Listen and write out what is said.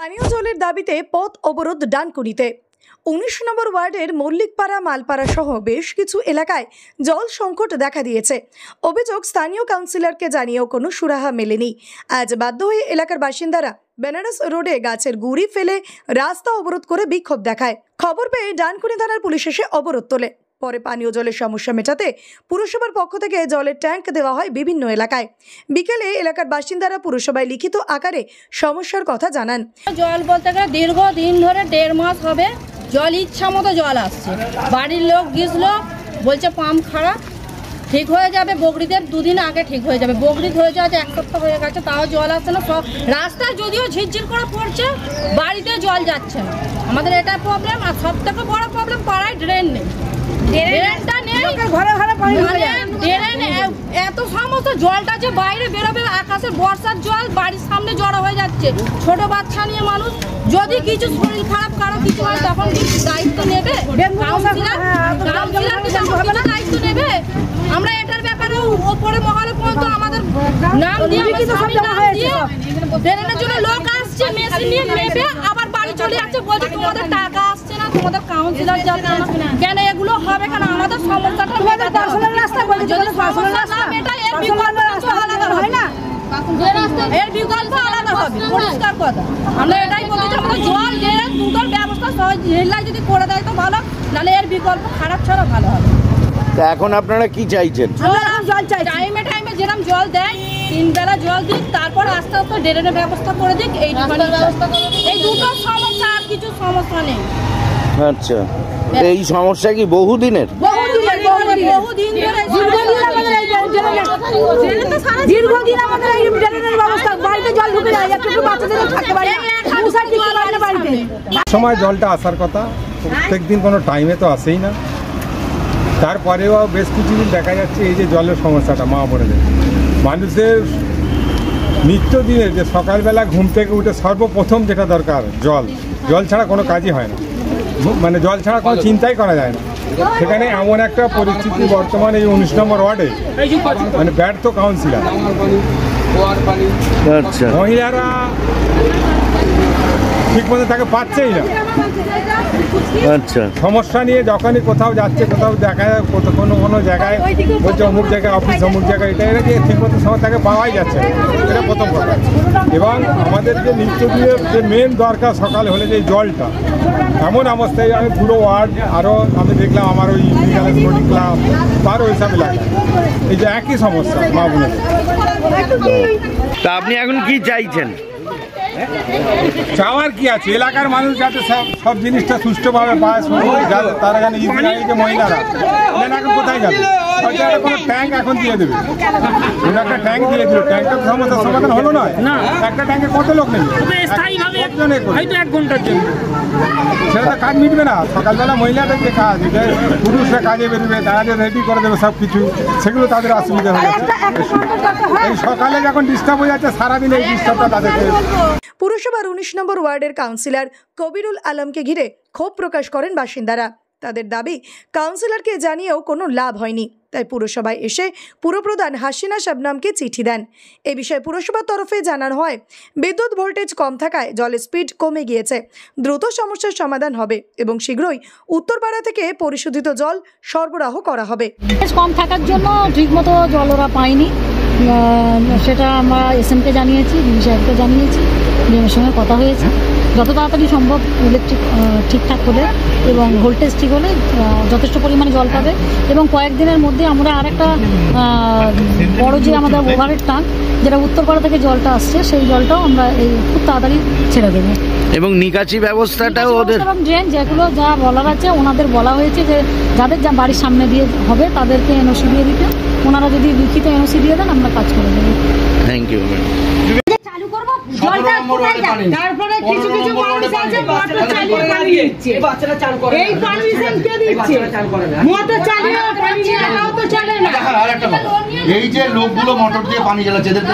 পানীয় জলের দাবিতে পথ অবরোধ ডানকুনিতে। ১৯ নম্বর ওয়ার্ডের মল্লিকপাড়া, মালপাড়া সহ বেশ কিছু এলাকায় জল সংকট দেখা দিয়েছে। অভিযোগ, স্থানীয় কাউন্সিলরকে জানিয়েও কোনো সুরাহা মেলেনি। আজ বাধ্য হয়ে এলাকার বাসিন্দারা বেনারস রোডে গাছের গুঁড়ি ফেলে রাস্তা অবরোধ করে বিক্ষোভ দেখায়। খবর পেয়ে ডানকুনি থানার পুলিশ এসে অবরোধ তোলে। পরে পানীয় জলের সমস্যা মেটাতে পুরসভার পক্ষ থেকে জলের ট্যাঙ্ক দেওয়া হয় বিভিন্ন এলাকায়। বিকেলে এলাকার বাসিন্দারা পুরসভায় লিখিত আকারে সমস্যার কথা জানান। জল বলতে গেলে দীর্ঘদিন ধরে 1.5 মাস হবে জল ইচ্ছা মতো জল আসছে। বাড়ির লোক গিয়েছিল, বলছে পাম্প খারাপ, ঠিক হয়ে যাবে বগরিদের 2 দিন আগে ঠিক হয়ে যাবে। বগরিদ হয়ে যাচ্ছে 1 সপ্তাহ হয়ে গেছে, তাও জল আসছে না। সব রাস্তায় যদিও ঝিরঝির করে পড়ছে, বাড়িতে জল যাচ্ছে না। আমাদের এটা প্রবলেম। আর সব থেকে বড় প্রবলেম, পাড়ায় ড্রেন নেই। ড্রেনটা নেই, ঘরে ঘরে পানি ড্রেন। এত সমস্ত জলটা যে বাইরে বেরোবে, আকাশের বর্ষার জল বাড়ির সামনে জড়ো হয়ে যাচ্ছে। ছোট বাচ্চা নিয়ে মানুষ, যদি কিছু শরীর খারাপ কারো কিছু হয় তখন কি দায়িত্ব নেবে? দায়িত্ব নেবে? আমরা এটার ব্যাপারে ওপরে মহলে পর্যন্ত আমাদের নাম দিয়ে ড্রেনের জন্য লোক আসছে, মেশিন নিয়ে নেবে, আবার বাড়ি চলে যাচ্ছে, বলছে তোমাদের টাকা আসছে না, তোমাদের কাউন্সিলর যাচ্ছে না। কেন এগুলো হবে? কেন আমাদের সমস্যাটা যদি সমস্যা না মেটায়, এর বিকল্প আলাদা হয় না, এর বিকল্প আলাদা হবে, পরিষ্কার কথা। আমরা এটাই বলছি, আমাদের জল ড্রেন দুটোর ব্যবস্থা সহজ জেলায় যদি করে দেয় তো ভালো, নাহলে এর বিকল্প খারাপ ছাড়া ভালো হবে। এখন আপনারা কি চাইছেন? জল চাই, টাইমে টাইমে যেরকম জল দেয় 3 বেলা জল দিক, তারপর আস্তে আস্তে ড্রেনের ব্যবস্থা করে দিক। এই দুটো সমস্যা, আর কিছু সমস্যা নেই। আচ্ছা, এই সমস্যা কি বহুদিনের? দীর্ঘদিন আমাদের এই ড্রেনের ব্যবস্থা, বাড়িতে জল ঢুকে যায়, একটু বাচ্চাদের থাকতে পারে না। সময় জলটা আসার কথা, প্রত্যেকদিন কোনো টাইমে তো আসেই না। তারপরেও বেশ কিছুদিন দেখা যাচ্ছে এই যে জলের সমস্যাটা মা বোনেদের, মানুষের নিত্যদিনের যে সকালবেলা ঘুম থেকে উঠে সর্বপ্রথম যেটা দরকার জল, জল ছাড়া কোনো কাজই হয় না, মানে জল ছাড়া কোনো চিন্তাই করা যায় না। সেখানে এমন একটা পরিস্থিতি বর্তমানে এই 19 নম্বর ওয়ার্ডে, মানে ব্যর্থ কাউন্সিলর, মহিলারা ঠিক মতো তাকে পাচ্ছেই না। আচ্ছা, সমস্যা নিয়ে যখনই কোথাও যাচ্ছে, কোথাও দেখা যায় কোনো জায়গায় বলছে অমুক জায়গায় অফিস, অমুক জায়গায় এটা যে ঠিক মতো সময় তাকে পাওয়াই যাচ্ছে, এটা প্রথম কথা। এবং আমাদের যে নিত্যদিনের যে মেন দরকার সকালে হলে যে জলটা, এমন অবস্থায় আমি পুরো ওয়ার্ড, আরও আমি দেখলাম আমার ওই স্পোর্টিং ক্লাব তারও ওইসব এলাকায় এই যে একই সমস্যা মা বোনের। তা আপনি এখন কি চাইছেন? চাওয়ার কি আছে, এলাকার মানুষ যাতে সব জিনিসটা সুষ্ঠুভাবে পায়, তারা যেন এই যে মহিলারা এখন কোথায় যাবে? হয়তো কোনো ট্যাঙ্ক এখন দিয়ে দেবে, একটা ট্যাঙ্ক দিয়ে দিল, ট্যাঙ্কের সমস্যার সমাধান হলো নয়। একটা ট্যাঙ্কে কত লোক নেবে? 1 ঘন্টার জন্য সেটা তো কাজ মিটবে না। সকালবেলা মহিলাদের যে কাজ, পুরুষরা কাজে বেরোবে, তারা যে রেডি করে দেবে সব কিছু, সেগুলো তাদের অসুবিধা হয়ে যাচ্ছে। এই সকালে যখন ডিস্টার্ব হয়ে যাচ্ছে, সারাদিন এই ডিস্টার্বটা তাদেরকে। পুরসভার 19 নম্বর ওয়ার্ডের কাউন্সিলর কবিরুল আলমকে ঘিরে ক্ষোভ প্রকাশ করেন বাসিন্দারা। তাদের দাবি, কাউন্সিলরকে জানিয়েও কোনো লাভ হয়নি, তাই পুরসভায় এসে পুরপ্রধান হাসিনা শাবনামকে চিঠি দেন। এ বিষয়ে পুরসভার তরফে জানানো হয়, বিদ্যুৎ ভোল্টেজ কম থাকায় জলের স্পিড কমে গিয়েছে, দ্রুত সমস্যার সমাধান হবে এবং শীঘ্রই উত্তরপাড়া থেকে পরিশোধিত জল সরবরাহ করা হবে। কম থাকার জন্য ঠিকমতো জল ওরা পায়নি, সেটা আমরা এসএমকে জানিয়েছি, ডিবি সাহেবকে জানিয়েছি, ডিএমের সঙ্গে কথা হয়েছে। যত তাড়াতাড়ি সম্ভব ইলেকট্রিক ঠিকঠাক হলে এবং ভোল্টেজ ঠিক হলে যথেষ্ট পরিমাণে জল পাবে। এবং কয়েকদিনের মধ্যে আমরা আরেকটা বড় যে আমাদের ওভারের ট্যাঙ্ক, যেটা উত্তরপাড়া থেকে জলটা আসছে, সেই জলটাও আমরা খুব তাড়াতাড়ি ছেড়ে দেবো। এবং নিকাশি ব্যবস্থাটাও ওদের, এবং ড্রেন যেগুলো যা বলার আছে, ওনাদের বলা হয়েছে যে যাদের যা বাড়ির সামনে দিয়ে হবে তাদেরকে এনওসি দিয়ে দিতে। ওনারা যদি লিখিত এনওসি দিয়ে দেন, আমরা কাজ করে দেবো। Thank you. তারপরে কিছু কিছু মানুষ আছে মোটর চালিয়ে পানি দিচ্ছে, বাচ্চারা চান করে, এই পারমিশন কে দিচ্ছে? মোটর চালিয়ে পানি চালাও তো চলে না। আরেকটা কথা, এই যে লোকগুলো মোটর দিয়ে পানি চালাচ্ছে, এদেরকে